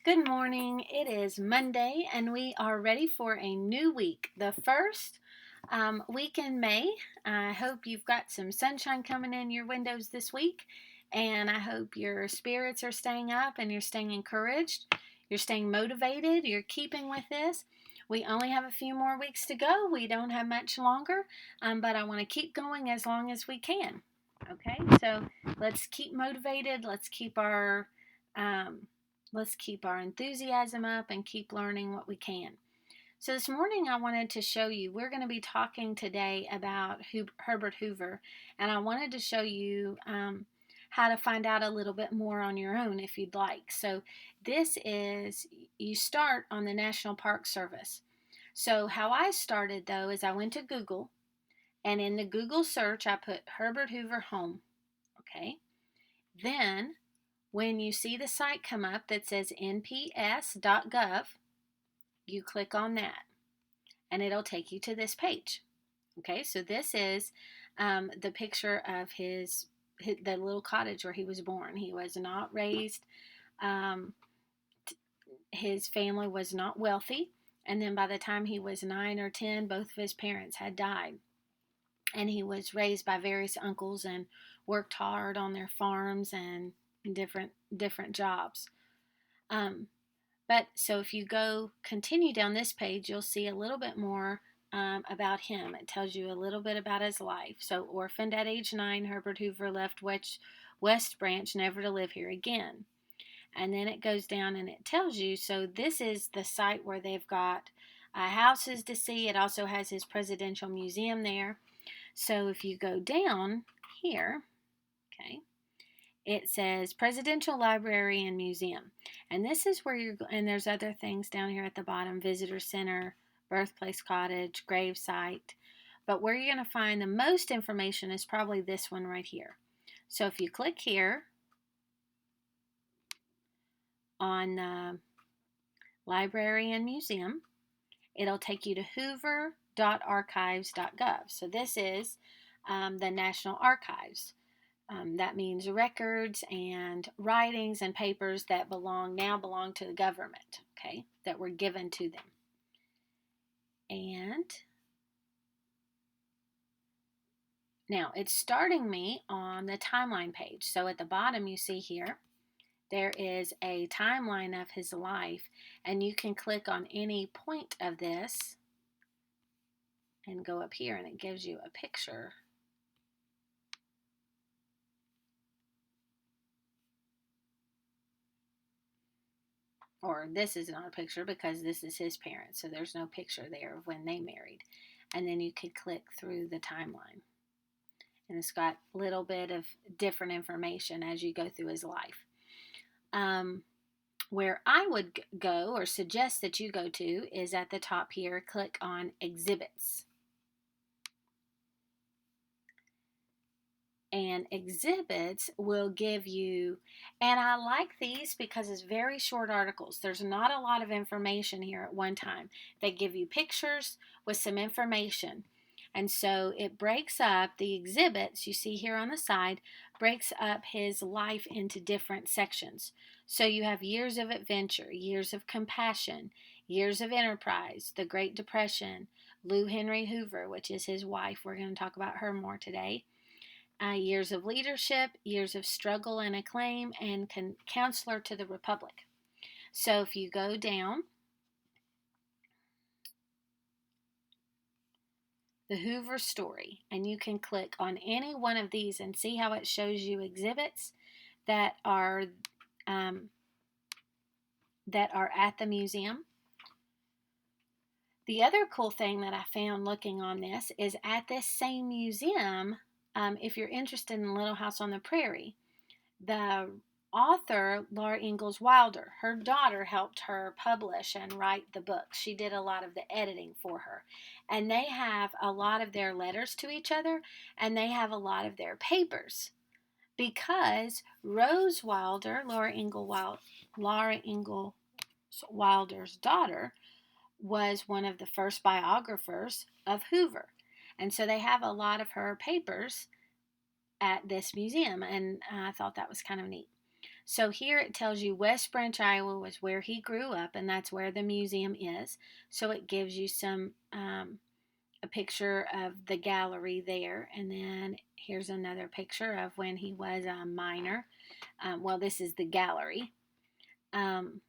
Good morning. It is Monday and we are ready for a new week, the first week in May. I hope you've got some sunshine coming in your windows this week, and I hope your spirits are staying up and you're staying encouraged, you're staying motivated, you're keeping with this. We only have a few more weeks to go. We don't have much longer, but I want to keep going as long as we can. Okay, so let's keep motivated. Um, Let's keep our enthusiasm up and keep learning what we can. So, this morning I wanted to show you, we're going to be talking today about Herbert Hoover, and I wanted to show you how to find out a little bit more on your own if you'd like. So, you start on the National Park Service. So, how I started though is I went to Google, and in the Google search I put Herbert Hoover home. Okay. Then when you see the site come up that says nps.gov, you click on that and it'll take you to this page. Okay, so this is the picture of the little cottage where he was born. He was not raised, um, his family was not wealthy, and then by the time he was 9 or 10, both of his parents had died. And he was raised by various uncles and worked hard on their farms and different jobs. Um, But so if you go continue down this page, you'll see a little bit more about him. It tells you a little bit about his life. So, orphaned at age 9, Herbert Hoover left West Branch, never to live here again. And then it goes down and it tells you. So, this is the site where they've got houses to see. It also has his presidential museum there. So, if you go down here, okay, it says Presidential Library and Museum. And this is where and there's other things down here at the bottom: Visitor Center, Birthplace Cottage, Grave Site. But where you're going to find the most information is probably this one right here. So if you click here on the Library and Museum, it'll take you to hoover.archives.gov. So this is the National Archives. That means records and writings and papers that now belong to the government, okay, that were given to them. And now it's starting me on the timeline page. So at the bottom you see here, there is a timeline of his life, and you can click on any point of this and go up here, and it gives you a picture. Or this is not a picture because this is his parents, so there's no picture there of when they married. And then you could click through the timeline. And it's got a little bit of different information as you go through his life. Where I would go or suggest that you go to is at the top here. Click on Exhibits. And exhibits will give you, and I like these because it's very short articles. There's not a lot of information here at one time. They give you pictures with some information. And so it breaks up the exhibits you see here on the side, breaks up his life into different sections. So you have years of adventure, years of compassion, years of enterprise, the Great Depression, Lou Henry Hoover, which is his wife. We're going to talk about her more today. Years of leadership, years of struggle and acclaim, and counselor to the Republic. So if you go down, the Hoover story, and you can click on any one of these and see how it shows you exhibits that are at the museum. The other cool thing that I found looking on this is at this same museum, if you're interested in Little House on the Prairie, the author, Laura Ingalls Wilder, her daughter helped her publish and write the book. She did a lot of the editing for her. And they have a lot of their letters to each other, and they have a lot of their papers. Because Rose Wilder, Laura Ingalls Wilder's daughter, was one of the first biographers of Hoover. And so they have a lot of her papers at this museum, and I thought that was kind of neat. So here it tells you West Branch, Iowa was where he grew up, and that's where the museum is. So it gives you a picture of the gallery there, and then here's another picture of when he was a minor. Well, this is the gallery. And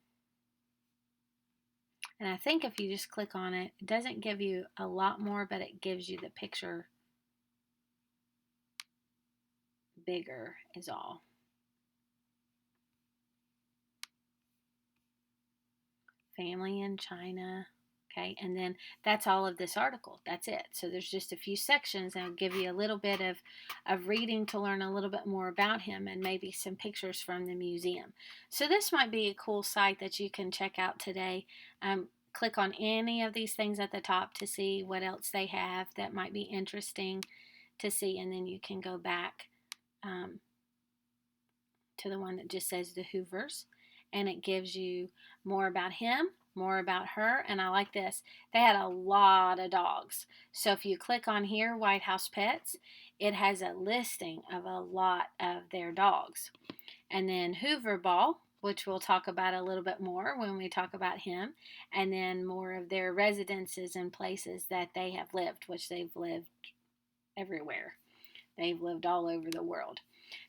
I think if you just click on it, it doesn't give you a lot more, but it gives you the picture bigger is all. Family in China. Okay, and then that's all of this article. That's it. So there's just a few sections and it'll give you a little bit of reading to learn a little bit more about him and maybe some pictures from the museum. So this might be a cool site that you can check out today. Click on any of these things at the top to see what else they have that might be interesting to see, and then you can go back to the one that just says the Hoovers, and it gives you more about him, more about her, and I like this. They had a lot of dogs. So if you click on here, White House Pets, it has a listing of a lot of their dogs. And then Hoover Ball, which we'll talk about a little bit more when we talk about him, and then more of their residences and places that they have lived, which they've lived everywhere. They've lived all over the world.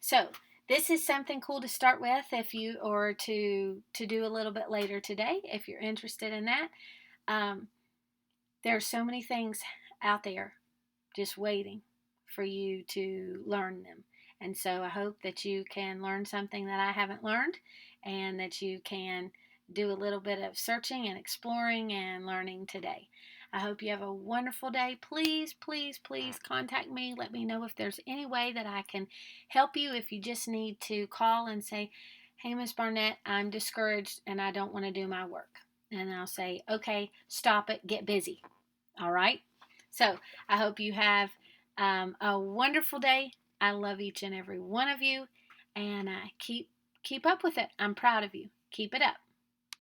So this is something cool to start with if you, or to do a little bit later today if you're interested in that. There are so many things out there just waiting for you to learn them. And so I hope that you can learn something that I haven't learned, and that you can do a little bit of searching and exploring and learning today. I hope you have a wonderful day. Please, please, please contact me. Let me know if there's any way that I can help you. If you just need to call and say, hey, Miss Barnett, I'm discouraged and I don't want to do my work. And I'll say, okay, stop it, get busy. All right? So I hope you have a wonderful day. I love each and every one of you, and keep up with it. I'm proud of you. Keep it up.